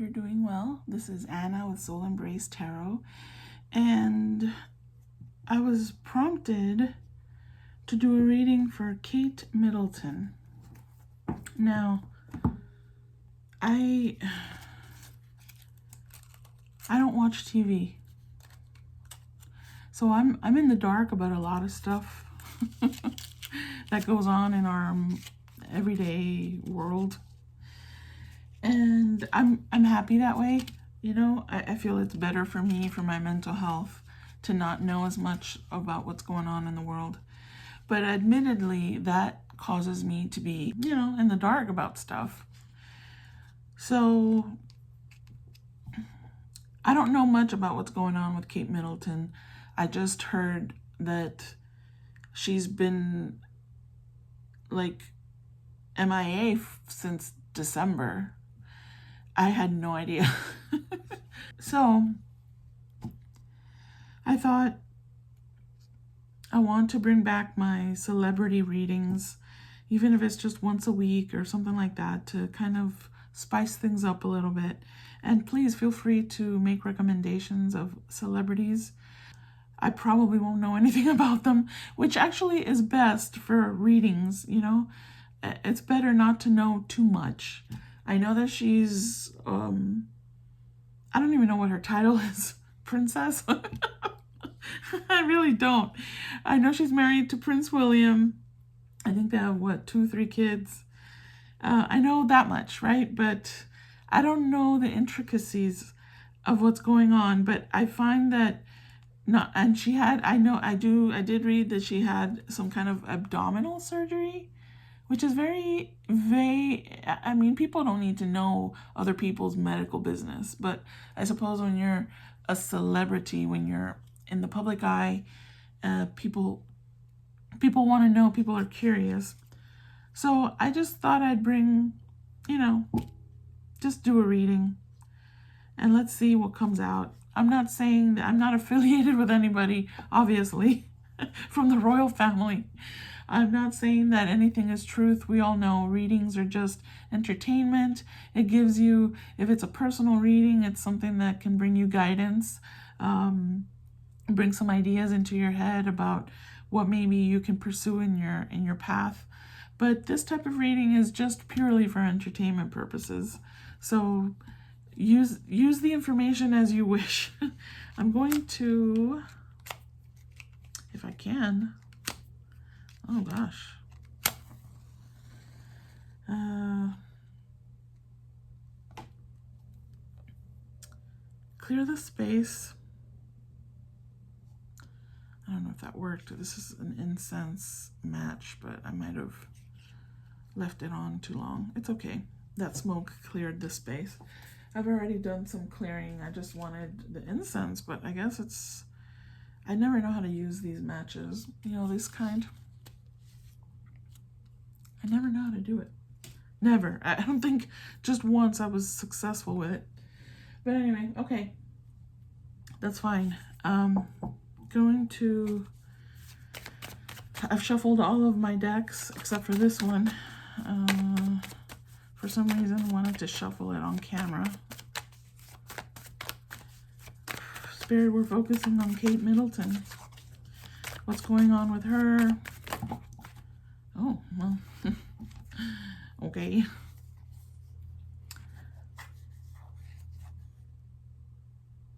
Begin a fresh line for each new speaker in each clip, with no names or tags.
you're doing well. This is Anna with Soul Embrace Tarot, and I was prompted to do a reading for Kate Middleton. Now, I don't watch TV, so I'm in the dark about a lot of stuff that goes on in our everyday world. And I'm happy that way. You know, I feel it's better for me, for my mental health, to not know as much about what's going on in the world. But admittedly, that causes me to be, you know, in the dark about stuff. So I don't know much about what's going on with Kate Middleton. I just heard that she's been like MIA since December. I had no idea. So I thought I want to bring back my celebrity readings, even if it's just once a week or something like that, to kind of spice things up a little bit. And please feel free to make recommendations of celebrities. I probably won't know anything about them, which actually is best for readings, you know. It's better not to know too much. I know that she's, I don't even know what her title is. Princess? I really don't. I know she's married to Prince William. I think they have, 2, 3 kids. I know that much, right? But I don't know the intricacies of what's going on. But I find that and she had, I did read that she had some kind of abdominal surgery, which is very vague. I mean, people don't need to know other people's medical business, but I suppose when you're a celebrity, when you're in the public eye, people want to know, people are curious. So I just thought I'd bring, you know, just do a reading and let's see what comes out. I'm not saying that I'm not affiliated with anybody, obviously, from the royal family. I'm not saying that anything is truth. We all know readings are just entertainment. It gives you, if it's a personal reading, it's something that can bring you guidance, bring some ideas into your head about what maybe you can pursue in your path. But this type of reading is just purely for entertainment purposes. So use the information as you wish. I'm going to, if I can, oh gosh. Clear the space. I don't know if that worked. This is an incense match, but I might have left it on too long. It's okay. That smoke cleared the space. I've already done some clearing. I just wanted the incense, but I guess I never know how to use these matches. You know, this kind. I never know how to do it. Never. I don't think just once I was successful with it. But anyway, okay. That's fine. I've shuffled all of my decks except for this one. For some reason, I wanted to shuffle it on camera. Spirit, we're focusing on Kate Middleton. What's going on with her? Oh, well, okay.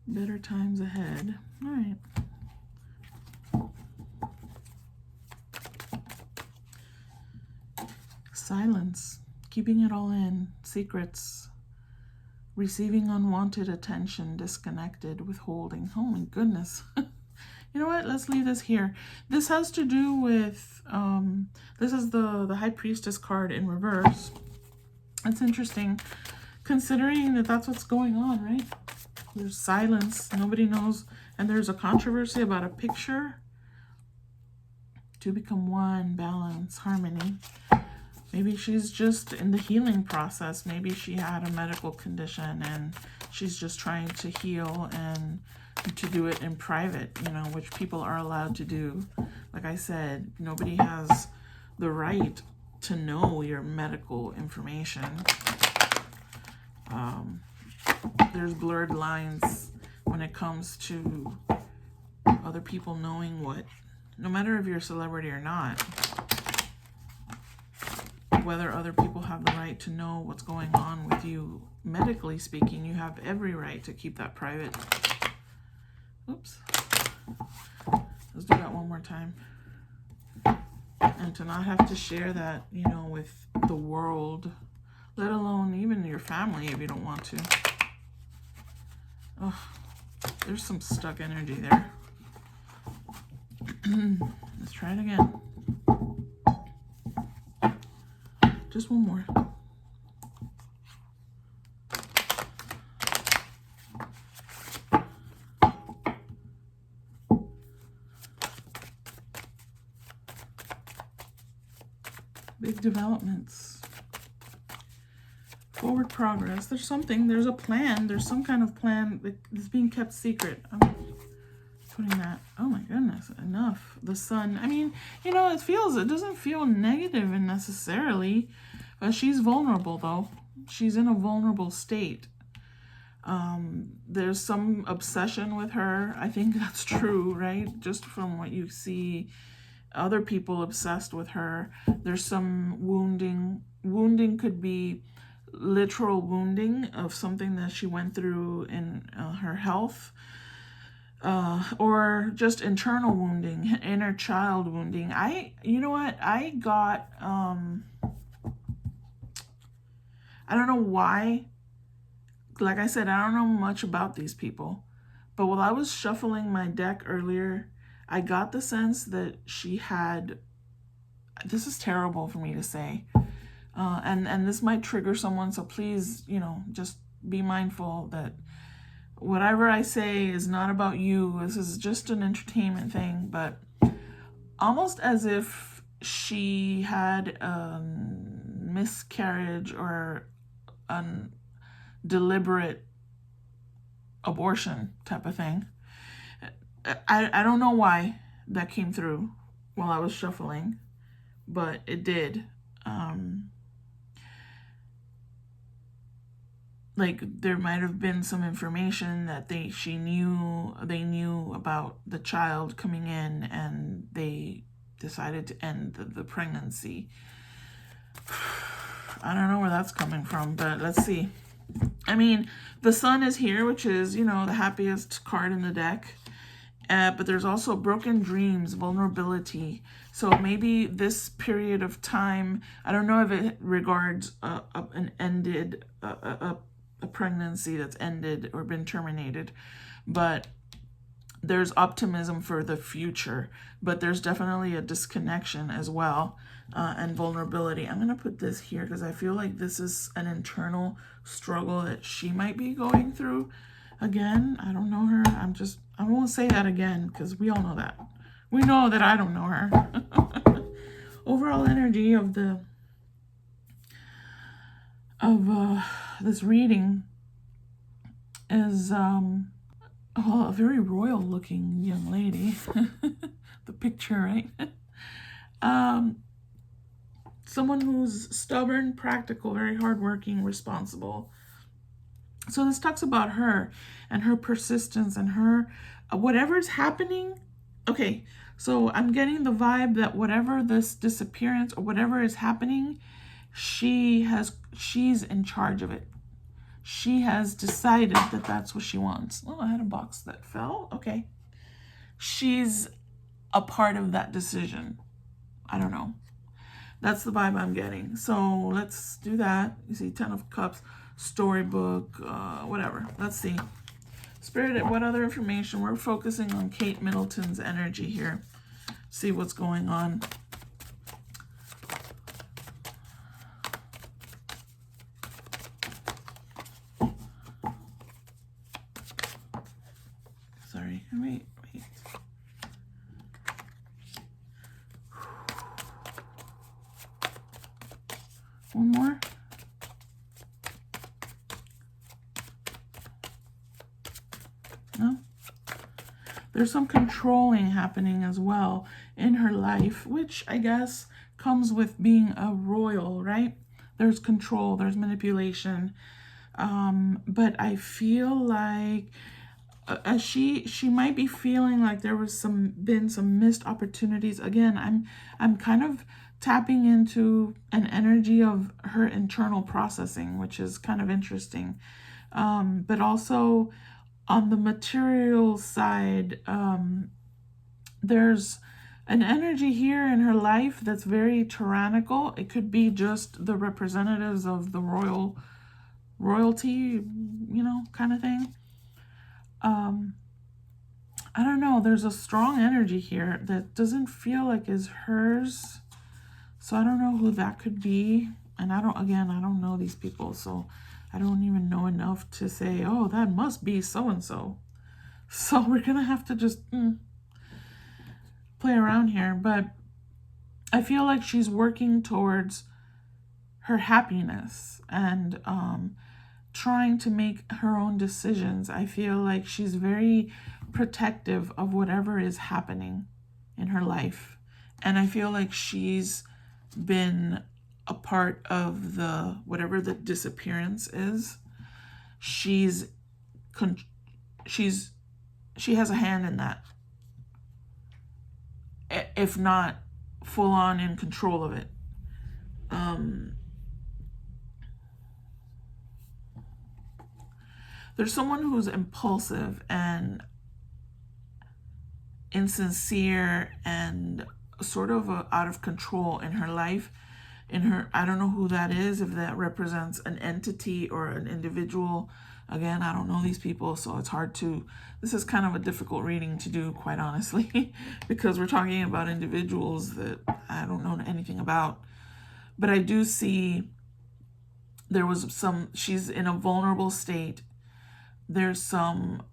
Better times ahead. All right. Silence, keeping it all in, secrets, receiving unwanted attention, disconnected, withholding. Oh my goodness. You know what? Let's leave this here. This has to do with, this is the High Priestess card in reverse. It's interesting, considering that that's what's going on, right? There's silence. Nobody knows. And there's a controversy about a picture. To become one, balance, harmony. Maybe she's just in the healing process. Maybe she had a medical condition and she's just trying to heal and to do it in private, you know, which people are allowed to do. Like I said, nobody has the right to know your medical information. there's blurred lines when it comes to other people knowing what, no matter if you're a celebrity or not, whether other people have the right to know what's going on with you, medically speaking, you have every right to keep that private. Oops. Let's do that one more time. And to not have to share that, you know, with the world, let alone even your family if you don't want to. Oh, there's some stuck energy there. Let's try it again. Just one more. Big developments. Forward progress. There's something, there's a plan, there's some kind of plan that's being kept secret. I'm putting that, oh my goodness, enough. The sun, I mean, you know, it doesn't feel negative and necessarily. She's vulnerable though. She's in a vulnerable state. There's some obsession with her. I think that's true, right? Just from what you see, other people obsessed with her. There's some wounding. Wounding could be literal wounding of something that she went through in her health, or just internal wounding, inner child wounding. You know what? I got, I don't know why. Like I said, I don't know much about these people. But while I was shuffling my deck earlier, I got the sense that she had, this is terrible for me to say, and this might trigger someone, so please, you know, just be mindful that whatever I say is not about you. This is just an entertainment thing, but almost as if she had a miscarriage or a deliberate abortion type of thing. I don't know why that came through while I was shuffling, but it did. Like there might have been some information that they knew about the child coming in, and they decided to end the pregnancy. I don't know where that's coming from, but let's see. I mean, the sun is here, which is, you know, the happiest card in the deck. But there's also broken dreams, vulnerability. So maybe this period of time, I don't know if it regards an ended, a pregnancy that's ended or been terminated, but there's optimism for the future, but there's definitely a disconnection as well, and vulnerability. I'm going to put this here because I feel like this is an internal struggle that she might be going through. Again, I don't know her. I won't say that again because we all know that. We know that I don't know her. Overall energy of this reading is a very royal looking young lady. The picture, right? Someone who's stubborn, practical, very hardworking, responsible. So this talks about her and her persistence and her whatever's happening. Okay, so I'm getting the vibe that whatever this disappearance or whatever is happening, she's in charge of it. She has decided that that's what she wants. Oh, I had a box that fell. Okay. She's a part of that decision. I don't know. That's the vibe I'm getting. So let's do that. You see 10 of Cups, storybook, whatever. Let's see. Spirit, what other information? We're focusing on Kate Middleton's energy here. See what's going on. Sorry. Wait. One more. No? There's some controlling happening as well in her life, which I guess comes with being a royal, right? There's control, there's manipulation. But I feel like she might be feeling like there was been some missed opportunities. Again, I'm kind of tapping into an energy of her internal processing, which is kind of interesting. But also on the material side, there's an energy here in her life that's very tyrannical. It could be just the representatives of the royalty, kind of thing. I don't know. There's a strong energy here that doesn't feel like is hers. So I don't know who that could be. And I don't know these people. So I don't even know enough to say, oh, that must be so-and-so. So we're going to have to just play around here. But I feel like she's working towards her happiness and trying to make her own decisions. I feel like she's very protective of whatever is happening in her life. And I feel like she's been a part of whatever the disappearance is. She has a hand in that. If not full on in control of it. There's someone who's impulsive and insincere and sort of out of control in her life. I don't know who that is, if that represents an entity or an individual. Again, I don't know these people, so it's hard to, this is kind of a difficult reading to do, quite honestly, because we're talking about individuals that I don't know anything about. But I do see she's in a vulnerable state. There's some,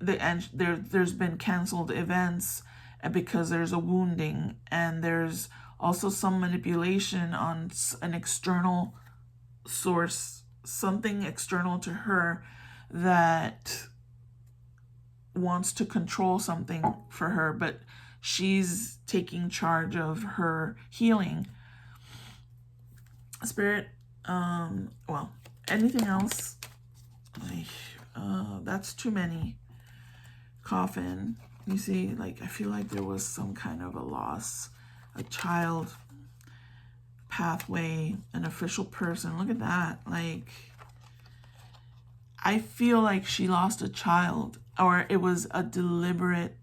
there's been canceled events because there's a wounding, and there's also some manipulation on an external source, something external to her that wants to control something for her, but she's taking charge of her healing. Spirit, well, anything else? That's too many. Coffin. You see, like, I feel like there was some kind of a loss. A child, pathway, an official person. Look at that. Like, I feel like she lost a child, or it was a deliberate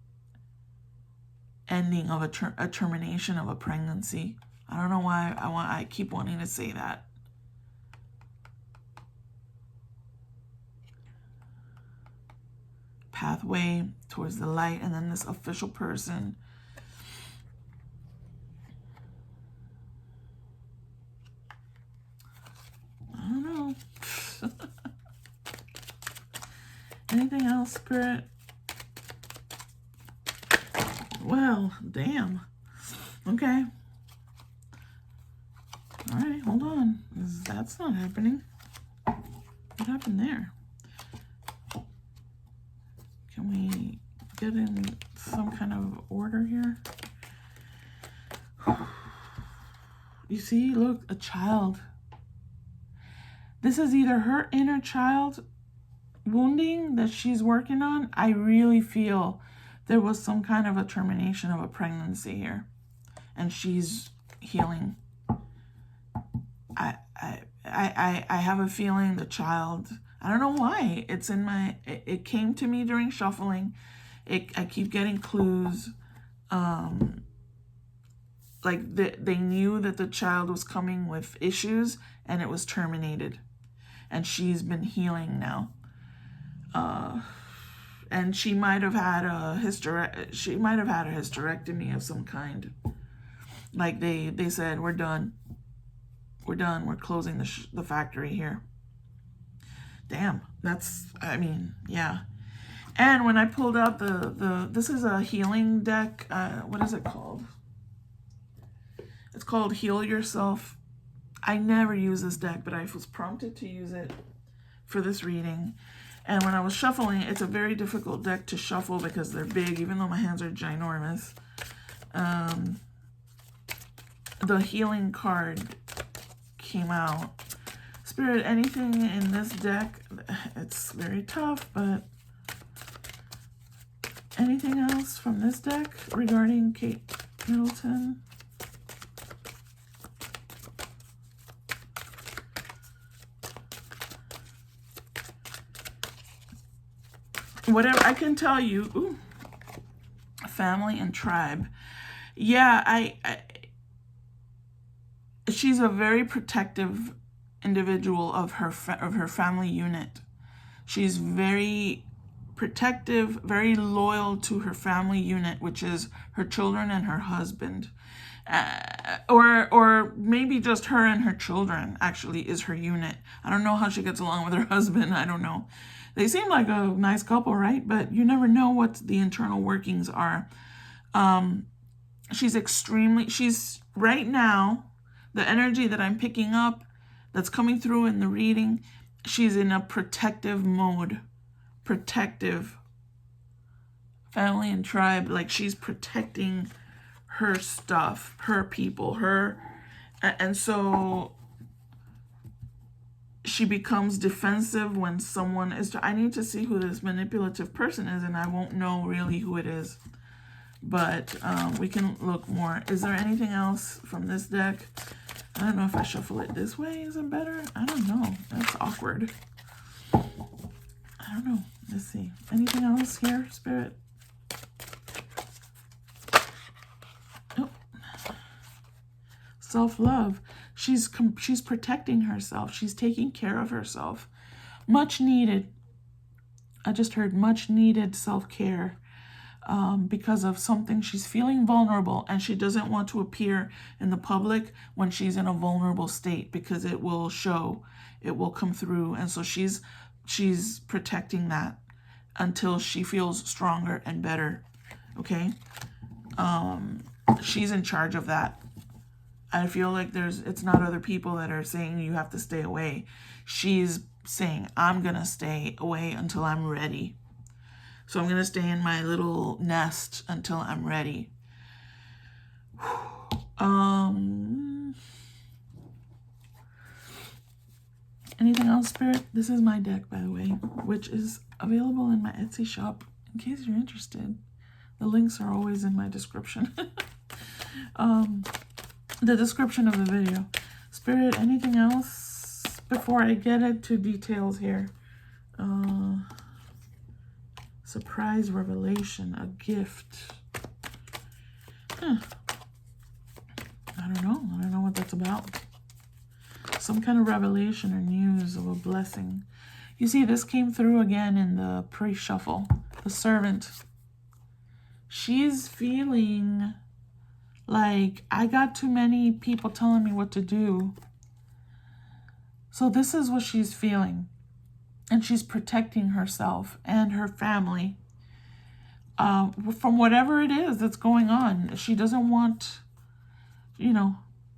ending of a termination of a pregnancy. I don't know why I keep wanting to say that. Pathway towards the light, and then this official person. I don't know. Anything else, Spirit? Well, damn. Okay. All right, hold on. That's not happening. What happened there? Can we get in some kind of order here? You see, look, a child. This is either her inner child wounding that she's working on. I really feel there was some kind of a termination of a pregnancy here, and she's healing. I have a feeling the child, I don't know why, it came to me during shuffling. I keep getting clues. Like they knew that the child was coming with issues, and it was terminated, and she's been healing now. And she might have had a hysterectomy of some kind. Like they said, we're done. We're closing the factory here. Damn, yeah. And when I pulled out this is a healing deck. What is it called? It's called Heal Yourself. I never use this deck, but I was prompted to use it for this reading. And when I was shuffling, it's a very difficult deck to shuffle because they're big, even though my hands are ginormous. The healing card came out. Spirit, anything in this deck, it's very tough, but anything else from this deck regarding Kate Middleton? Whatever, I can tell you, ooh, family and tribe. Yeah, she's a very protective individual of her family unit. She's very protective, very loyal to her family unit, which is her children and her husband. Or maybe just her and her children actually is her unit. I don't know how she gets along with her husband. I don't know. They seem like a nice couple, right? But you never know what the internal workings are. She's right now, the energy that I'm picking up that's coming through in the reading, she's in a protective mode. Protective. Family and tribe, like she's protecting her stuff, her people, and so she becomes defensive when someone is. I need to see who this manipulative person is, and I won't know really who it is. But we can look more. Is there anything else from this deck? I don't know if I shuffle it this way. Is it better? I don't know. That's awkward. I don't know. Let's see. Anything else here, Spirit? Oh. Self-love. She's protecting herself. She's taking care of herself. Much needed. I just heard much needed self-care. Because of something, she's feeling vulnerable, and she doesn't want to appear in the public when she's in a vulnerable state, because it will show, it will come through, and so she's protecting that until she feels stronger and better. Okay, she's in charge of that. I feel like it's not other people that are saying you have to stay away. She's saying, I'm gonna stay away until I'm ready. So I'm going to stay in my little nest until I'm ready. Anything else, Spirit? This is my deck, by the way, which is available in my Etsy shop in case you're interested. The links are always in my description. The description of the video. Spirit, anything else before I get into details here? Surprise revelation, a gift. I don't know what that's about. Some kind of revelation or news of a blessing. You see, this came through again in the pre-shuffle. The servant. She's feeling like, I got too many people telling me what to do. So this is what she's feeling. And she's protecting herself and her family from whatever it is that's going on. She doesn't want,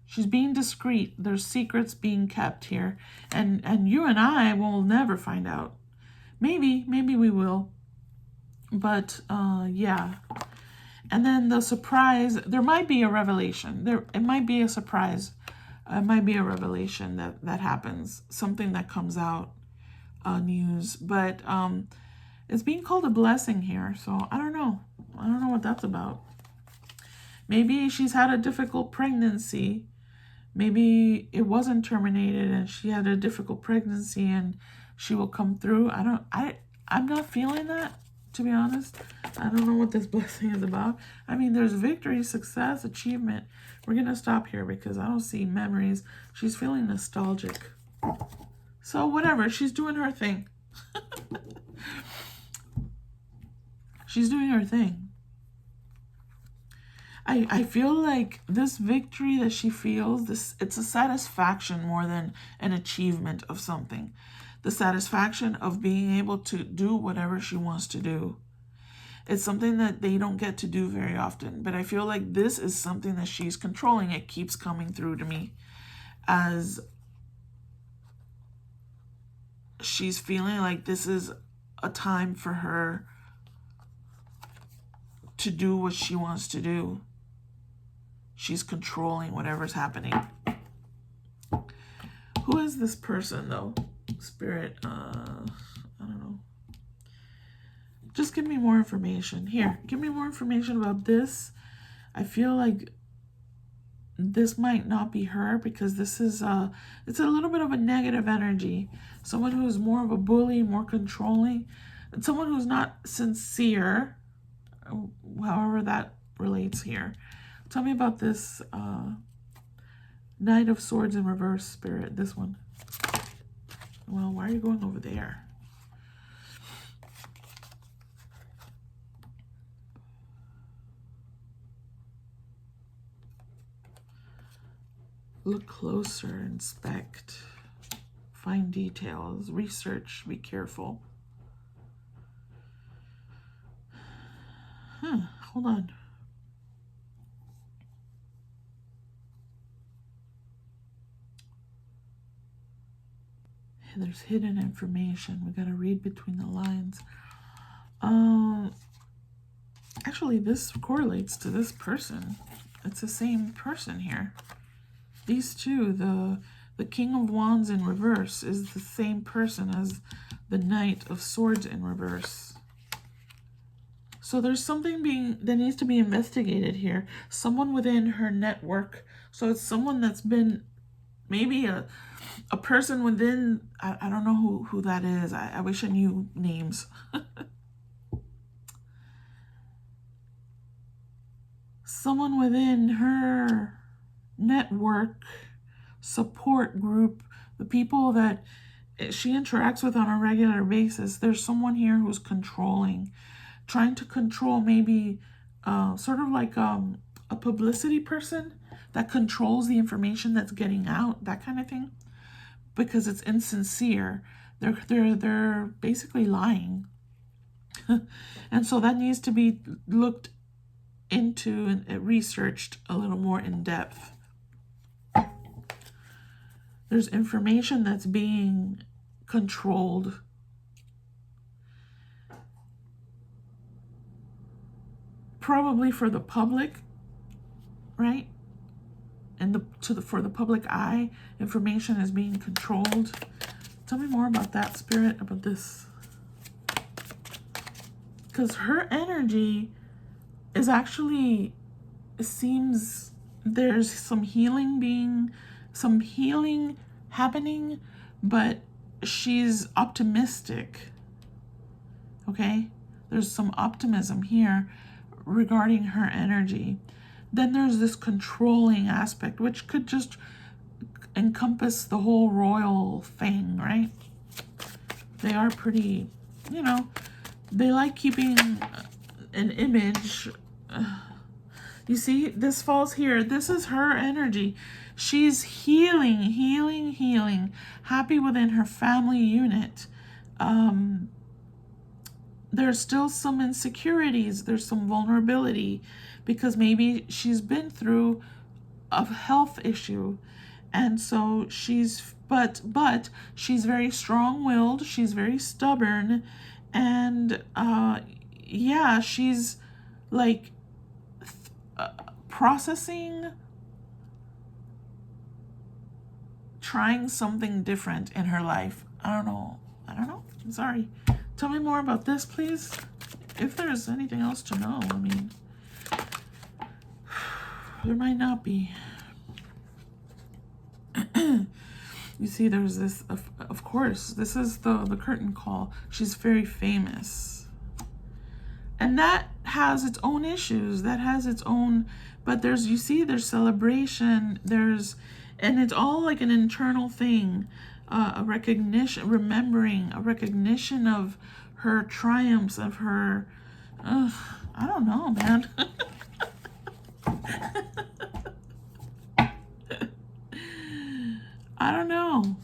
she's being discreet. There's secrets being kept here. And you and I will never find out. Maybe we will. But, yeah. And then the surprise, there might be a revelation. It might be a surprise. It might be a revelation that happens. Something that comes out. News, but it's being called a blessing here, so I don't know what that's about. Maybe she's had a difficult pregnancy, maybe it wasn't terminated and she had a difficult pregnancy and she will come through. I'm not feeling that, to be honest. I don't know what this blessing is about. I mean, there's victory, success, achievement. We're gonna stop here because I don't see memories. She's feeling nostalgic. So whatever, she's doing her thing. She's doing her thing. I feel like this victory that she feels, it's a satisfaction more than an achievement of something. The satisfaction of being able to do whatever she wants to do. It's something that they don't get to do very often. But I feel like this is something that she's controlling. It keeps coming through to me as she's feeling like this is a time for her to do what she wants to do. She's controlling whatever's happening. Who is this person, though? Spirit, I don't know. Just give me more information. Here, give me more information about this. I feel like this might not be her, because this is it's a little bit of a negative energy. Someone who's more of a bully, more controlling, and someone who's not sincere, however that relates here. Tell me about this Knight of Swords in reverse, Spirit. This one. Well, why are you going over there? Look closer, inspect, find details, research, be careful. Hold on. There's hidden information. We gotta read between the lines. Actually, this correlates to this person. It's the same person here. These two, the King of Wands in reverse is the same person as the Knight of Swords in reverse. So there's something that needs to be investigated here. Someone within her network. So it's someone that's been maybe a person within, I don't know who that is. I wish I knew names. Someone within her network, support group, the people that she interacts with on a regular basis. There's someone here who's controlling, trying to control, maybe sort of like a publicity person that controls the information that's getting out, that kind of thing, because it's insincere. They're basically lying. And so that needs to be looked into and researched a little more in depth. There's information that's being controlled. Probably for the public, right? And for the public eye, information is being controlled. Tell me more about that, Spirit, about this. Because her energy is actually, it seems there's some healing happening, but she's optimistic. Okay? There's some optimism here regarding her energy. Then there's this controlling aspect, which could just encompass the whole royal thing, right? They are pretty, they like keeping an image. You see, this falls here. This is her energy. She's healing, happy within her family unit. There's still some insecurities. There's some vulnerability because maybe she's been through a health issue. And so but she's very strong-willed. She's very stubborn. And yeah, she's like processing, trying something different in her life. I don't know. I'm sorry. Tell me more about this, please. If there's anything else to know, I mean, there might not be. You see, there's this, of course, this is the curtain call. She's very famous. And that has its own issues. That has its own, but there's celebration, and it's all like an internal thing. A recognition, remembering, a recognition of her triumphs, of her, I don't know, man. I don't know.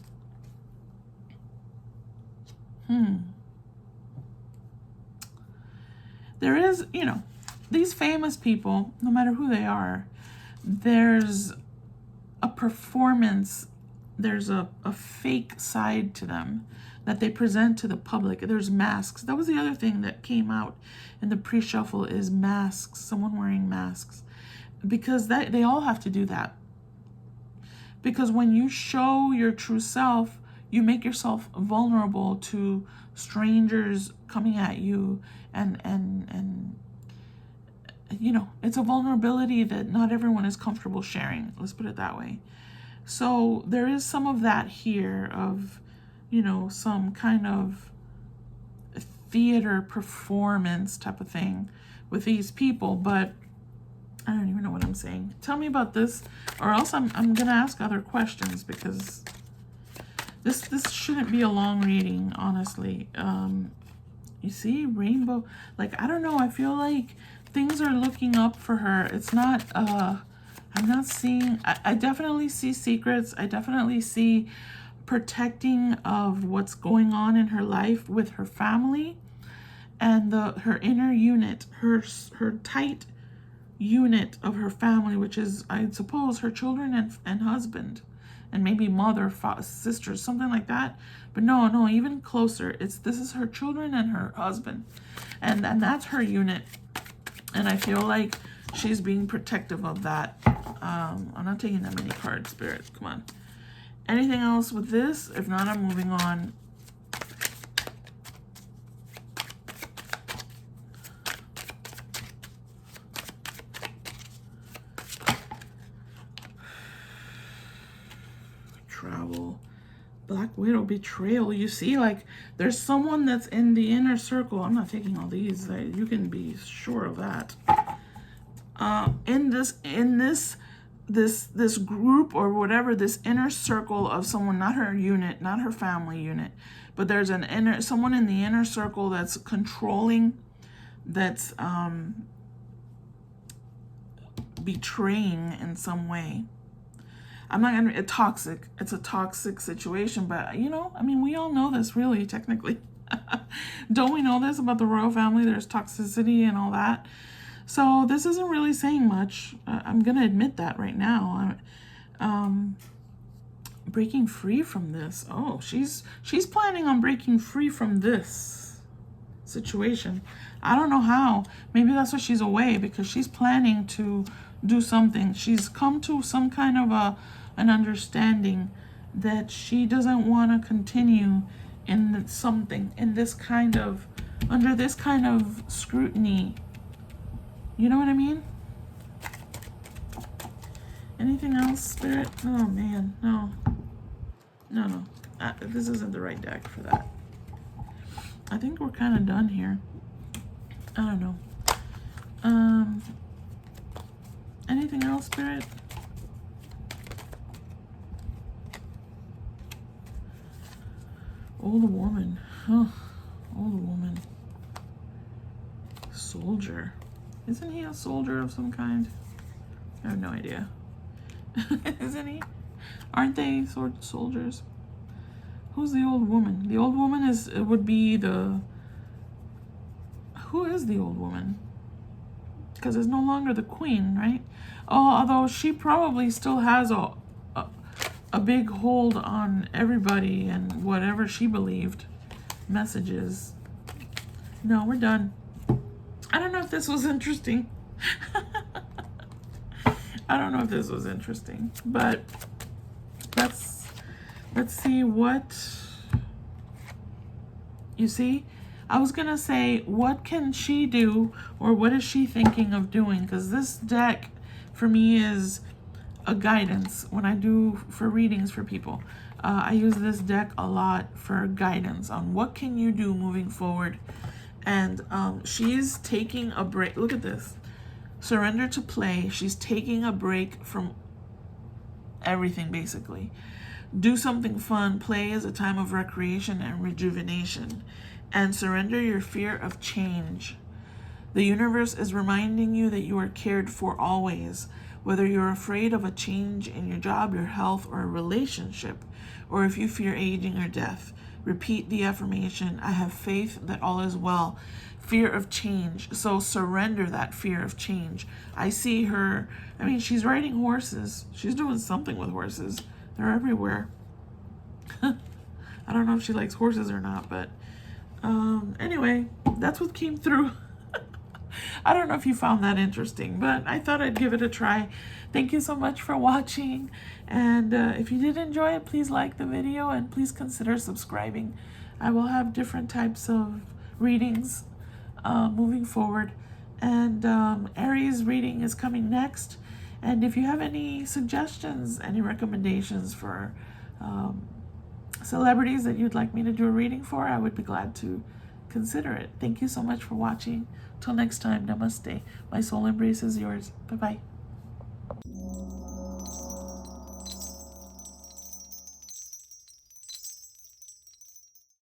There is, these famous people, no matter who they are, there's a performance, there's a fake side to them that they present to the public. There's masks. That was the other thing that came out in the pre-shuffle, is masks, someone wearing masks. Because they all have to do that. Because when you show your true self, you make yourself vulnerable to strangers coming at you, and you know, it's a vulnerability that not everyone is comfortable sharing. Let's put it that way. So there is some of that here of, you know, some kind of theater performance type of thing with these people, but I don't even know what I'm saying. Tell me about this, or else I'm gonna ask other questions, because this shouldn't be a long reading, honestly. You see, rainbow, like, I don't know, I feel like things are looking up for her. It's not, I'm not seeing, I definitely see secrets. I definitely see protecting of what's going on in her life with her family and her inner unit, her tight unit of her family, which is, I suppose, her children and husband, and maybe mother, sisters, something like that. But no, even closer. This is her children and her husband, and that's her unit. And I feel like she's being protective of that. I'm not taking that many cards, Spirit. Come on. Anything else with this? If not, I'm moving on. Travel. Black Widow, betrayal. You see, like, there's someone that's in the inner circle. I'm not taking all these. You can be sure of that. In this group or whatever, this inner circle of someone, not her unit, not her family unit, but there's someone in the inner circle that's controlling, that's betraying in some way. I'm not gonna, it's a toxic situation, but you know, I mean, we all know this, really, technically. Don't we know this about the royal family? There's toxicity and all that. So this isn't really saying much. I'm gonna admit that right now. Breaking free from this. Oh, she's planning on breaking free from this situation. I don't know how. Maybe that's why she's away, because she's planning to do something. She's come to some kind of an understanding that she doesn't want to continue in something, in this kind of, under this kind of scrutiny. You know what I mean? Anything else, Spirit? Oh man, no. This isn't the right deck for that. I think we're kind of done here. I don't know. Anything else, Spirit? Old woman. Oh, old woman. Soldier. Isn't he a soldier of some kind? I have no idea. Isn't he? Aren't they soldiers? Who's the old woman? The old woman would be the... Who is the old woman? Because it's no longer the queen, right? Oh, although she probably still has a big hold on everybody and whatever she believed. Messages. No, we're done. I don't know if this was interesting. I don't know if this was interesting, but let's see what you see. I was gonna say, what can she do, or what is she thinking of doing? Because this deck for me is a guidance when I do for readings for people. I use this deck a lot for guidance on what can you do moving forward. And she's taking a break. Look at this. Surrender to play. She's taking a break from everything, basically. Do something fun. Play is a time of recreation and rejuvenation. And surrender your fear of change. The universe is reminding you that you are cared for always, whether you're afraid of a change in your job, your health, or a relationship, or if you fear aging or death. Repeat the affirmation, I have faith that all is well. Fear of change. So surrender that fear of change. I see her, I mean, she's riding horses. She's doing something with horses. They're everywhere. I don't know if she likes horses or not, but anyway, that's what came through. I don't know if you found that interesting, but I thought I'd give it a try. Thank you so much for watching. And if you did enjoy it, please like the video and please consider subscribing. I will have different types of readings moving forward. And Aries reading is coming next. And if you have any suggestions, any recommendations for celebrities that you'd like me to do a reading for, I would be glad to consider it. Thank you so much for watching. Till next time, namaste. My soul embraces yours. Bye-bye.